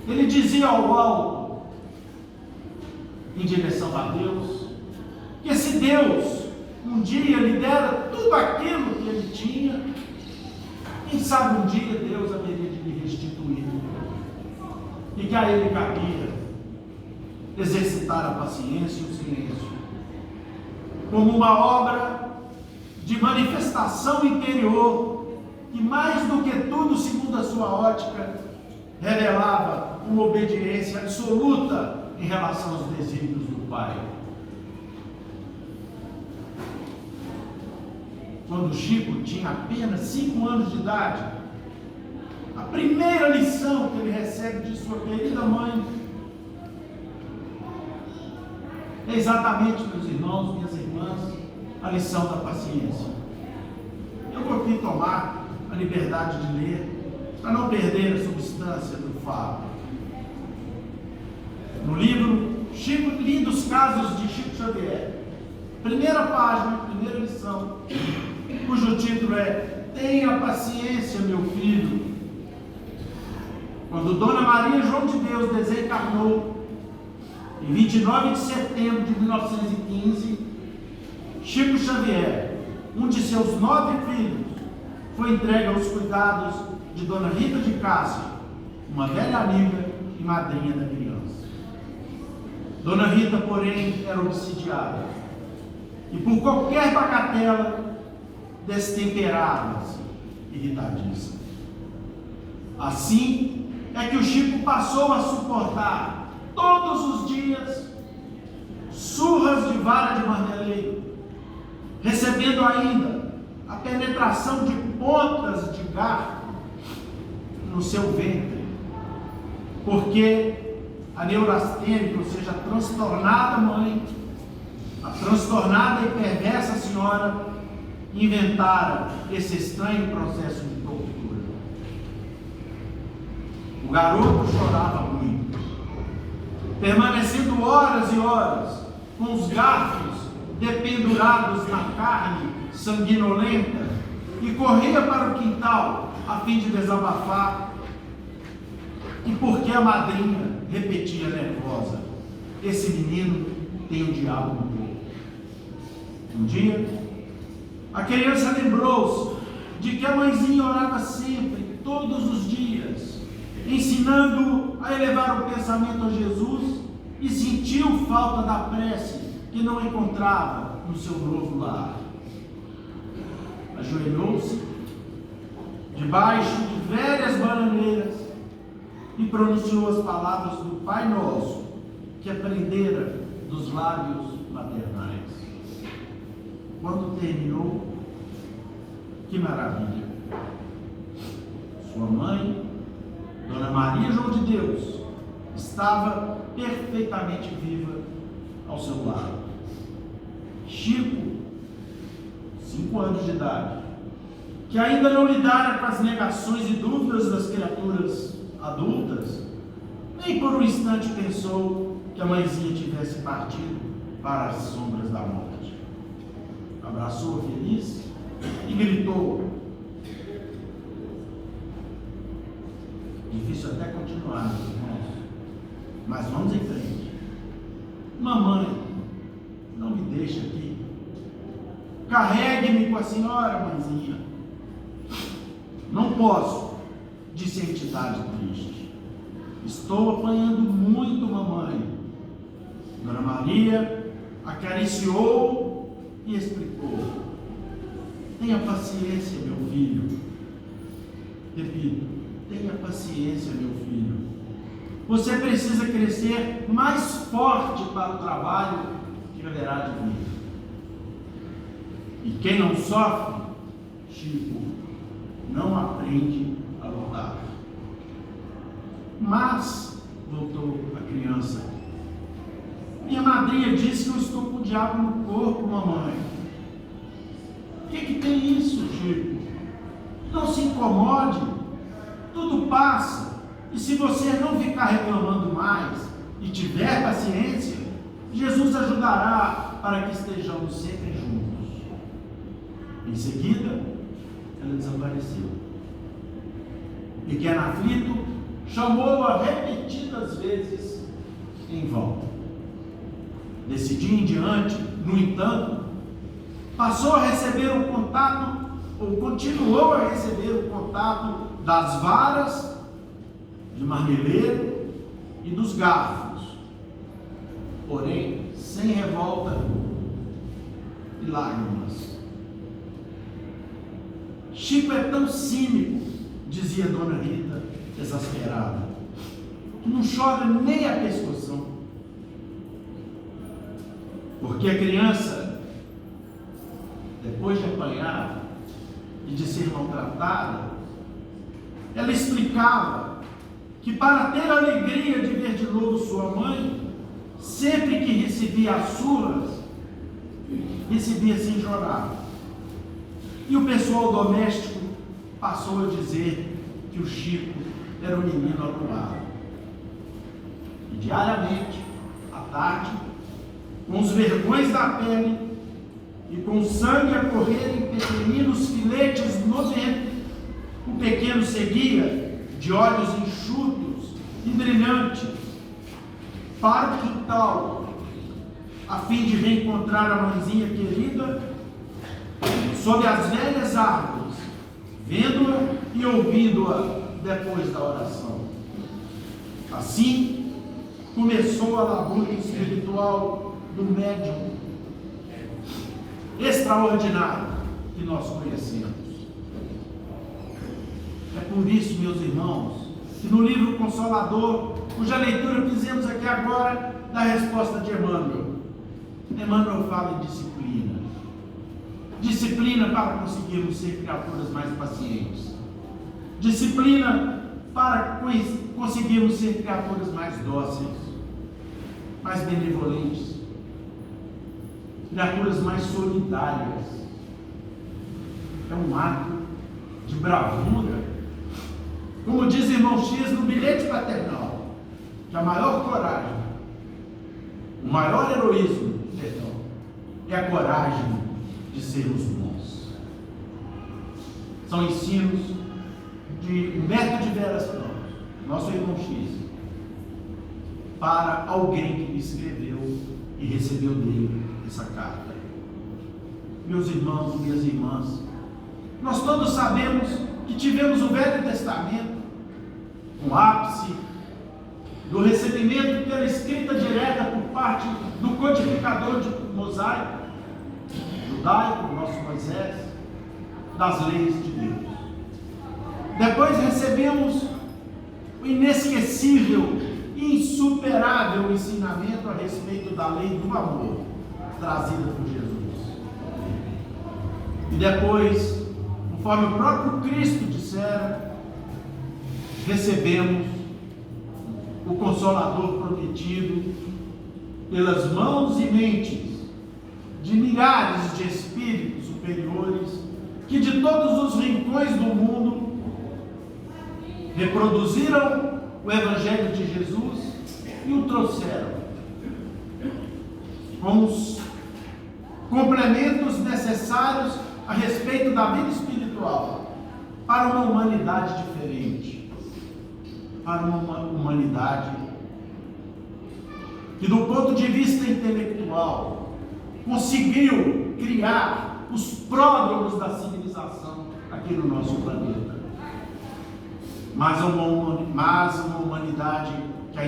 Ele dizia ao alto, em direção a Deus, que se Deus um dia lhe dera tudo aquilo que ele tinha, quem sabe um dia Deus haveria de lhe restituir, e que a ele cabia exercitar a paciência e o silêncio, como uma obra de manifestação interior, que mais do que tudo, segundo a sua ótica, revelava uma obediência absoluta em relação aos desígnios do Pai. Quando Chico tinha apenas 5 anos de idade, a primeira lição que ele recebe de sua querida mãe é exatamente, meus irmãos, minhas irmãs, a lição da paciência. Eu vou aqui tomar a liberdade de ler, para não perder a substância do falo. No livro Lindos Casos de Chico Xavier, primeira página, primeira lição, cujo título é Tenha Paciência, meu filho. Quando Dona Maria João de Deus desencarnou, em 29 de setembro de 1915, Chico Xavier, um de seus 9 filhos, foi entregue aos cuidados de Dona Rita de Cássia, uma velha amiga e madrinha da criança. Dona Rita, porém, era obsidiada e por qualquer bagatela destemperava-se, irritadiça. Assim é que o Chico passou a suportar todos os dias surras de vara de marmeleiro, recebendo ainda a penetração de pontas de garfo no seu ventre, porque a neurastênica, ou seja, a transtornada mãe, a transtornada e perversa senhora, inventara esse estranho processo de tortura. O garoto chorava muito, permanecendo horas e horas com os garfos dependurados na carne sanguinolenta, e corria para o quintal a fim de desabafar, e porque a madrinha repetia nervosa: esse menino tem o diabo no corpo. Um dia, a criança lembrou-se de que a mãezinha orava sempre, todos os dias, ensinando a elevar o pensamento a Jesus, e sentiu falta da prece que não encontrava no seu novo lar. Ajoelhou-se debaixo de velhas bananeiras e pronunciou as palavras do Pai Nosso que aprendera dos lábios maternais. Quando terminou, que maravilha! Sua mãe, Dona Maria João de Deus, estava perfeitamente viva ao seu lado. Chico, 5 anos de idade, que ainda não lidara com as negações e dúvidas das criaturas adultas, Nem por um instante pensou que a mãezinha tivesse partido para as sombras da morte. Abraçou-a feliz e gritou. Difícil até continuar, meus irmãos, mas vamos em frente. Mamãe, não me deixe aqui. Carregue-me com a senhora, mãezinha. Não posso, disse a entidade triste. Estou apanhando muito, mamãe. Dona Maria acariciou e explicou. Tenha paciência, meu filho. Repito, tenha paciência, meu filho. Você precisa crescer mais forte para o trabalho que haverá de vir. E quem não sofre, Chico, não aprende a lutar. Mas, voltou a criança, minha madrinha disse que eu estou com o diabo no corpo, mamãe. O que tem isso, Chico? Não se incomode, tudo passa. E se você não ficar reclamando mais e tiver paciência, Jesus ajudará para que estejamos sempre juntos. Em seguida, ela desapareceu. Pequeno aflito, chamou-a repetidas vezes em volta. Desse dia em diante, no entanto, passou a receber o contato, ou continuou a receber o contato das varas de marmeleiro e dos garfos, porém sem revolta e lágrimas. Chico é tão cínico, dizia Dona Rita, exasperada, que não chora nem a pescoção. Porque a criança, depois de apanhar e de ser maltratada, ela explicava que para ter a alegria de ver de novo sua mãe, sempre que recebia as surras, recebia sem chorar. E o pessoal doméstico passou a dizer que o Chico era um menino aluado. E diariamente, à tarde, com os vergões da pele e com sangue a correr em pequeninos filetes no ventre, o pequeno seguia, de olhos enxutos e brilhantes, para o quintal, a fim de reencontrar a mãezinha querida sob as velhas árvores, vendo-a e ouvindo-a depois da oração. Assim começou a labor espiritual do médium extraordinário que nós conhecemos. É por isso, meus irmãos, que no livro Consolador, cuja leitura fizemos aqui agora, da resposta de Emmanuel, Emmanuel fala em disciplina. Disciplina para conseguirmos ser criaturas mais pacientes. Disciplina para conseguirmos ser criaturas mais dóceis, mais benevolentes, criaturas mais solidárias. É um ato de bravura. Como diz o irmão X no bilhete paternal, que a maior coragem, o maior heroísmo, é a coragem de sermos bons. São ensinos de Humberto de Veras Franco, nosso irmão X, para alguém que me escreveu e recebeu dele essa carta. Meus irmãos e minhas irmãs, nós todos sabemos que tivemos o Velho Testamento, o ápice do recebimento pela escrita direta por parte do codificador mosaico, judaico, nosso Moisés, das leis de Deus. Depois recebemos o inesquecível e insuperável ensinamento a respeito da lei do amor, trazida por Jesus. E depois, conforme o próprio Cristo dissera, recebemos o Consolador prometido pelas mãos e mentes de milhares de espíritos superiores que de todos os rincões do mundo reproduziram o Evangelho de Jesus e o trouxeram com os complementos necessários a respeito da vida espiritual para uma humanidade diferente, para uma humanidade que, do ponto de vista intelectual, conseguiu criar os pródromos da civilização aqui no nosso planeta. Mas uma humanidade que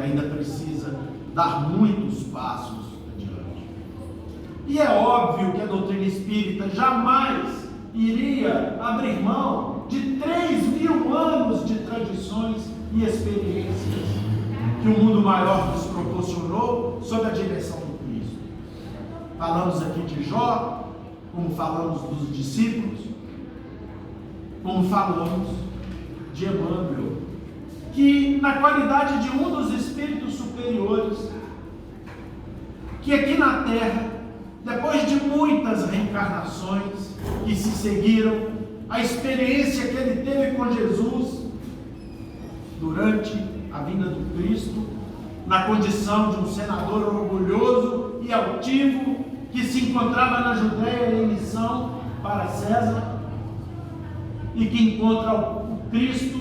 ainda precisa dar muitos passos adiante. E é óbvio que a doutrina espírita jamais iria abrir mão de 3.000 anos de tradições e experiências que o mundo maior nos proporcionou sob a direção do Cristo. Falamos aqui de Jó, como falamos dos discípulos, como falamos de Emmanuel, que na qualidade de um dos espíritos superiores, que aqui na Terra, depois de muitas reencarnações que se seguiram, a experiência que ele teve com Jesus durante a vinda do Cristo, na condição de um senador orgulhoso e altivo, que se encontrava na Judéia em missão para César, e que encontra o Cristo,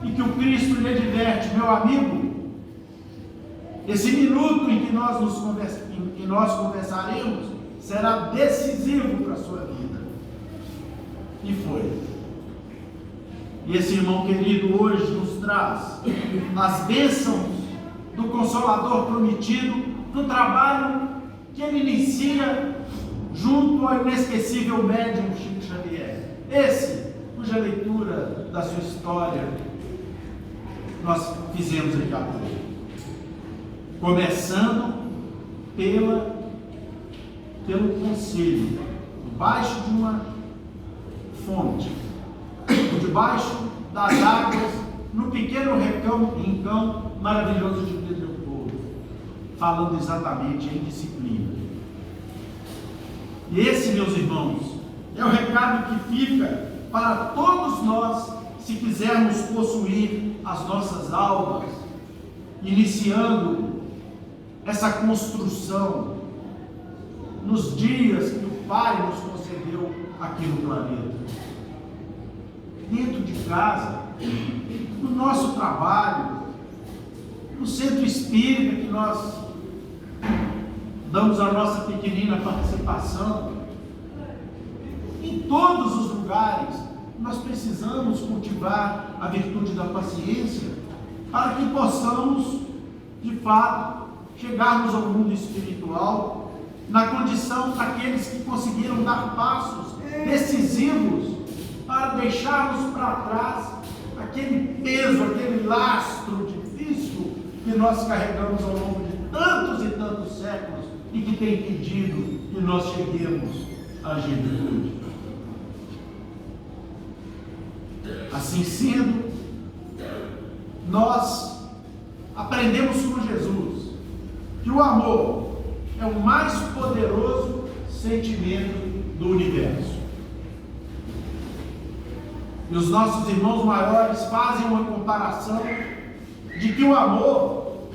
e que o Cristo lhe adverte: meu amigo, esse minuto em que nós conversaremos será decisivo para a sua vida. E foi. E esse irmão querido hoje nos traz as bênçãos do Consolador prometido no trabalho que ele inicia junto ao inesquecível médium Chico Xavier. Esse, cuja leitura da sua história nós fizemos aqui há pouco. Começando pelo conselho, debaixo de uma fonte, debaixo das águas, no pequeno rincão maravilhoso de Pedro Leopoldo, falando exatamente em disciplina. E esse, meus irmãos, é o recado que fica para todos nós, se quisermos possuir as nossas almas, iniciando essa construção nos dias que o Pai nos concedeu aqui no planeta. Dentro de casa, no nosso trabalho, no centro espírita que nós damos a nossa pequenina participação, em todos os lugares, nós precisamos cultivar a virtude da paciência para que possamos, de fato, chegarmos ao mundo espiritual na condição daqueles que conseguiram dar passos decisivos para deixarmos para trás aquele peso, aquele lastro difícil que nós carregamos ao longo de tantos e tantos séculos e que tem impedido que nós cheguemos à genitude. Assim sendo, nós aprendemos com Jesus que o amor é o mais poderoso sentimento do universo. E os nossos irmãos maiores fazem uma comparação de que o amor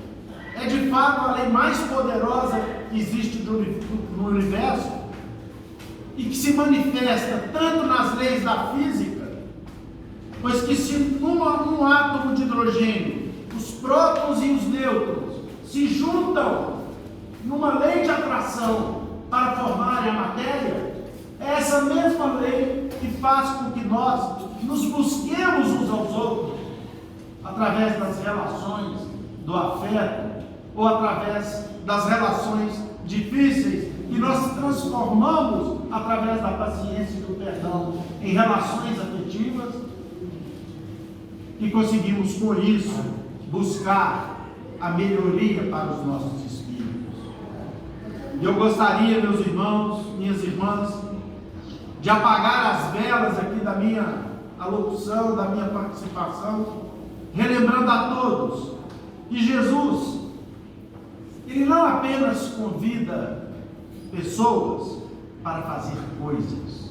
é de fato a lei mais poderosa que existe no universo e que se manifesta tanto nas leis da física, pois que se num átomo de hidrogênio os prótons e os nêutrons se juntam numa lei de atração para formarem a matéria, é essa mesma lei que faz com que nós nos busquemos uns aos outros através das relações do afeto ou através das relações difíceis que nós transformamos através da paciência e do perdão em relações afetivas, e conseguimos com isso buscar a melhoria para os nossos espíritos. E eu gostaria, meus irmãos, minhas irmãs, de apagar as velas aqui da minha alocução, da minha participação, relembrando a todos que Jesus, Ele não apenas convida pessoas para fazer coisas.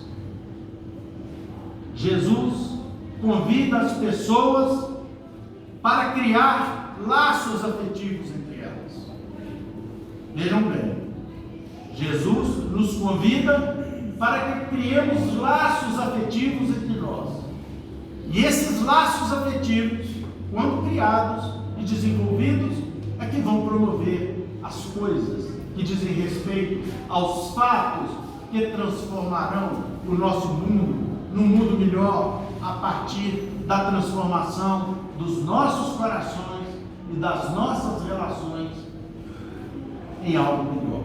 Jesus convida as pessoas para criar laços afetivos entre elas. Vejam bem, Jesus nos convida para que criemos laços afetivos entre nós. E esses laços afetivos, quando criados e desenvolvidos, é que vão promover as coisas que dizem respeito aos fatos que transformarão o nosso mundo num mundo melhor, a partir da transformação dos nossos corações e das nossas relações em algo melhor.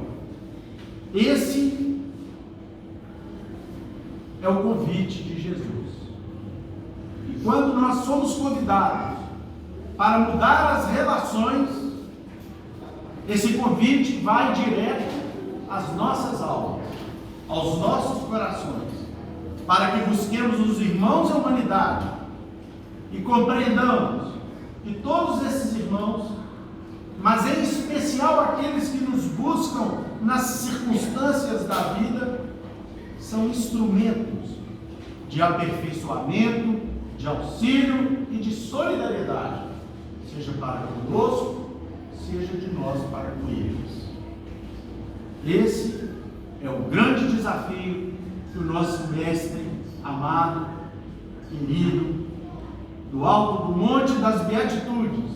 Esse é o convite de Jesus. E quando nós somos convidados para mudar as relações, esse convite vai direto às nossas almas, aos nossos corações, para que busquemos os irmãos e a humanidade e compreendamos que todos esses irmãos, mas em especial aqueles que nos buscam nas circunstâncias da vida, são instrumentos de aperfeiçoamento, de auxílio e de solidariedade, seja para conosco, seja de nós para com eles. Esse é o grande desafio que o nosso mestre amado, querido, do alto do Monte das Beatitudes,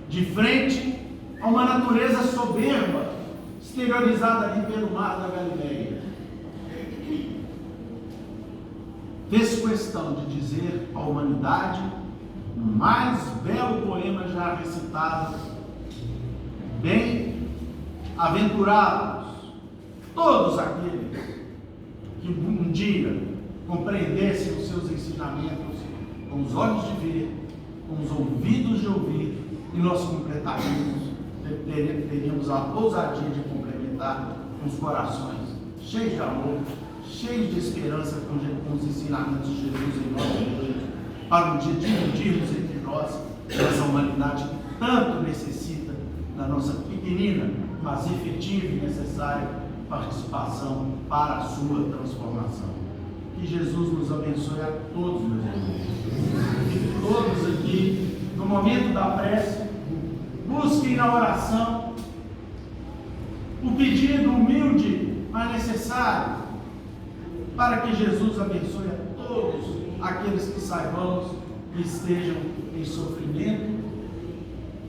de frente a uma natureza soberba, exteriorizada ali pelo mar da Galileia, fez questão de dizer à humanidade, no mais belo poema já recitado: bem-aventurados todos aqueles que um dia compreendessem os seus ensinamentos com os olhos de ver, com os ouvidos de ouvir, e nós teríamos a ousadia de complementar com os corações cheios de amor, cheios de esperança com os ensinamentos de Jesus em nosso meio, para um dia dividirmos entre nós essa humanidade que tanto necessita da nossa pequenina, mas efetiva e necessária participação para a sua transformação. Que Jesus nos abençoe a todos, meus irmãos. Que todos aqui, no momento da prece, busquem na oração o pedido humilde, mas necessário, para que Jesus abençoe a todos aqueles que saibamos que estejam em sofrimento.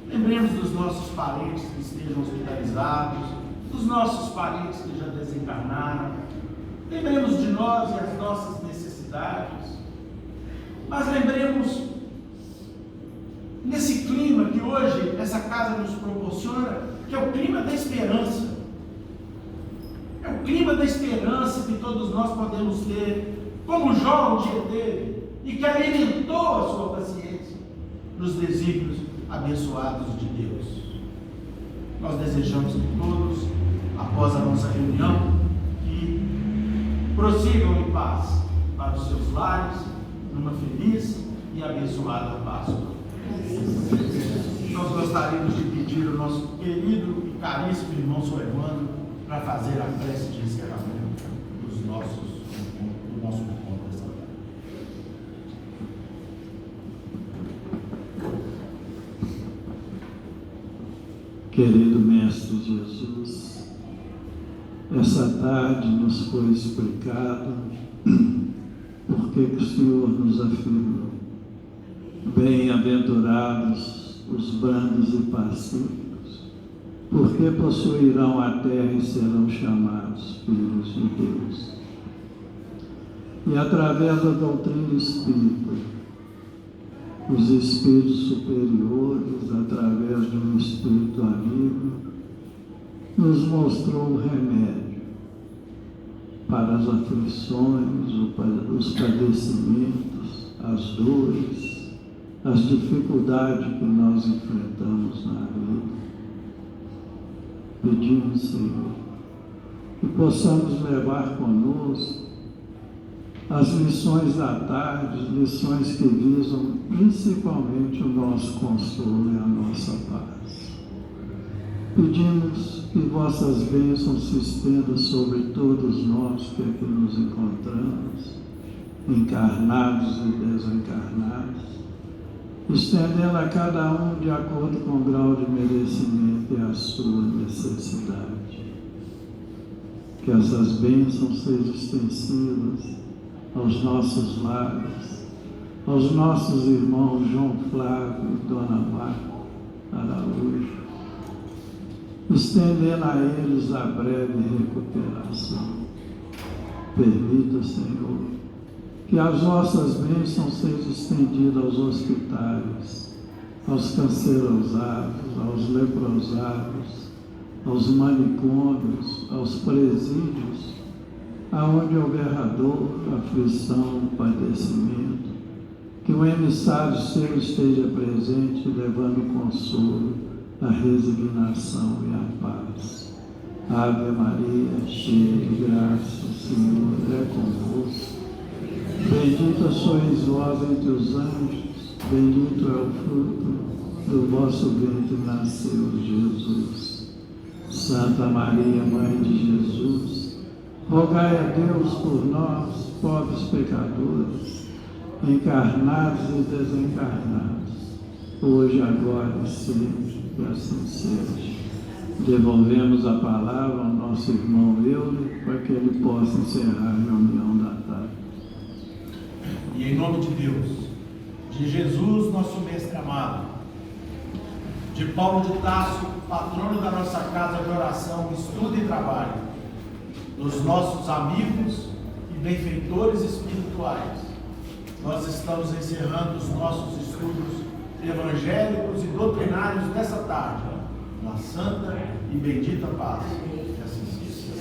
Lembremos dos nossos parentes que estejam hospitalizados, dos nossos parentes que já desencarnaram. Lembremos de nós e as nossas necessidades, mas lembremos nesse clima que hoje essa casa nos proporciona, que é o clima da esperança. É o clima da esperança que todos nós podemos ter, como Jó um dia teve, e que alimentou a sua paciência nos desígnios abençoados de Deus. Nós desejamos que todos, após a nossa reunião, que prossigam em paz para os seus lares, numa feliz e abençoada Páscoa. Nós gostaríamos de pedir ao nosso querido e caríssimo irmão Soevando para fazer a prece de encerramento do nosso encontro desta tarde. Querido Mestre Jesus, essa tarde nos foi explicado porque que o Senhor nos afirmou: bem-aventurados os brandos e pacíficos, porque possuirão a terra e serão chamados filhos de Deus. E através da doutrina espírita, os espíritos superiores, através de um espírito amigo, nos mostrou o remédio para as aflições, os padecimentos, as dores, as dificuldades que nós enfrentamos na vida. Pedimos, Senhor, que possamos levar conosco as lições da tarde, lições que visam principalmente o nosso consolo e a nossa paz. Pedimos que vossas bênçãos se estendam sobre todos nós que aqui nos encontramos, encarnados e desencarnados, estendendo a cada um de acordo com o grau de merecimento e a sua necessidade. Que essas bênçãos sejam extensivas aos nossos lares, aos nossos irmãos João Flávio e Dona Marta Araújo, estendendo a eles a breve recuperação. Permita, Senhor, que as vossas bênçãos sejam estendidas aos hospitais, aos cancerosados, aos leprosados, aos manicômios, aos presídios, aonde houver dor, aflição, padecimento, que o emissário seu esteja presente, levando o consolo, a resignação e a paz. Ave Maria, cheia de graça, o Senhor é convosco. Bendita sois vós entre os anjos, bendito é o fruto do vosso ventre, nasceu Jesus. Santa Maria, Mãe de Jesus, rogai a Deus por nós, pobres pecadores, encarnados e desencarnados, hoje, agora e sempre, que assim seja. Devolvemos a palavra ao nosso irmão Euler, para que ele possa encerrar a reunião da tarde. E em nome de Deus, de Jesus, nosso mestre amado, de Paulo de Tarso, patrono da nossa casa de oração, estudo e trabalho, dos nossos amigos e benfeitores espirituais, nós estamos encerrando os nossos estudos evangélicos e doutrinários dessa tarde, na santa e bendita paz. Que assim seja.